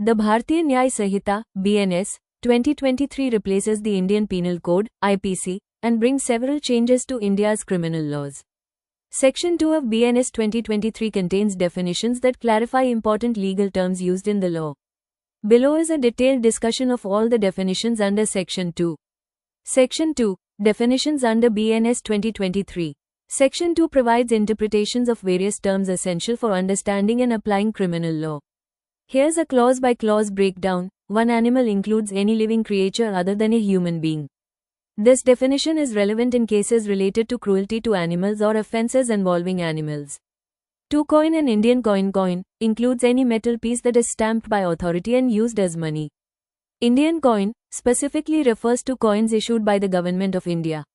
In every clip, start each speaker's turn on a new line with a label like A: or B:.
A: The Bharatiya Nyay Sanhita (BNS) 2023 replaces the Indian Penal Code (IPC) and brings several changes to India's criminal laws. Section 2 of BNS 2023 contains definitions that clarify important legal terms used in the law. Below is a detailed discussion of all the definitions under Section 2. Section 2. Definitions under BNS 2023. Section 2 provides interpretations of various terms essential for understanding and applying criminal law. Here's a clause-by-clause breakdown. 1. Animal includes any living creature other than a human being. This definition is relevant in cases related to cruelty to animals or offences involving animals. 2. Coin and Indian coin includes any metal piece that is stamped by authority and used as money. Indian coin specifically refers to coins issued by the Government of India.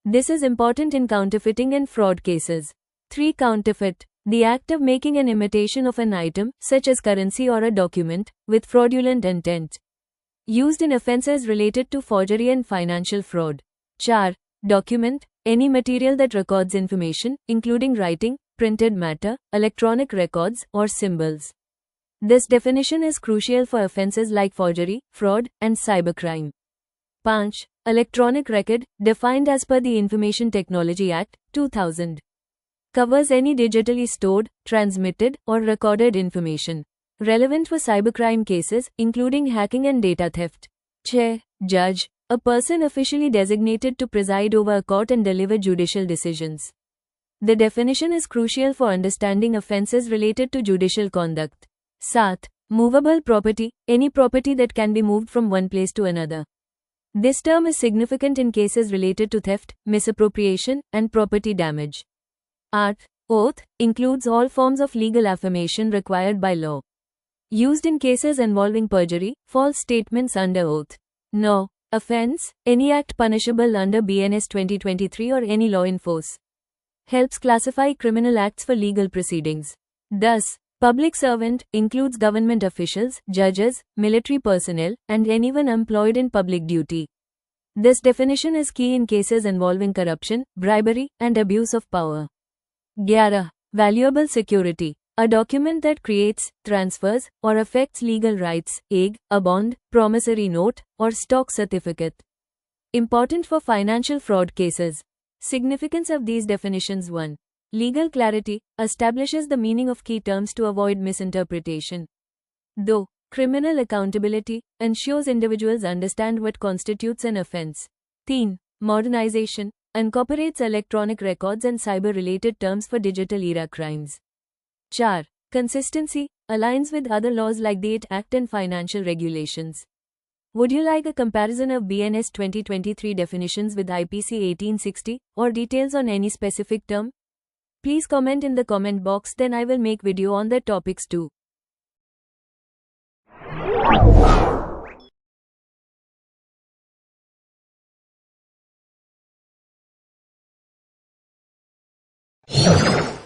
A: This is important in counterfeiting and fraud cases. 3. Counterfeit. The act of making an imitation of an item, such as currency or a document, with fraudulent intent. Used in offences related to forgery and financial fraud. 4. Document. Any material that records information, including writing, printed matter, electronic records, or symbols. This definition is crucial for offences like forgery, fraud, and cybercrime. 5. Electronic record, defined as per the Information Technology Act, 2000. Covers any digitally stored, transmitted, or recorded information. Relevant for cybercrime cases, including hacking and data theft. 6. Judge. A person officially designated to preside over a court and deliver judicial decisions. The definition is crucial for understanding offences related to judicial conduct. 7. Movable property. Any property that can be moved from one place to another. This term is significant in cases related to theft, misappropriation, and property damage. 8. Oath. Includes all forms of legal affirmation required by law. Used in cases involving perjury, false statements under oath. 9. Offense. Any act punishable under BNS 2023 or any law in force. Helps classify criminal acts for legal proceedings. Thus, public servant includes government officials, judges, military personnel, and anyone employed in public duty. This definition is key in cases involving corruption, bribery, and abuse of power. 11. Valuable security. A document that creates, transfers, or affects legal rights, e.g., a bond, promissory note, or stock certificate. Important for financial fraud cases. Significance of these definitions. 1. Legal clarity establishes the meaning of key terms to avoid misinterpretation. 2. Criminal accountability ensures individuals understand what constitutes an offense. 3. Modernization incorporates electronic records and cyber-related terms for digital-era crimes. 4. Consistency aligns with other laws like the IT Act and financial regulations. Would you like a comparison of BNS 2023 definitions with IPC 1860 or details on any specific term? Please comment in the comment box, then I will make video on that topics too.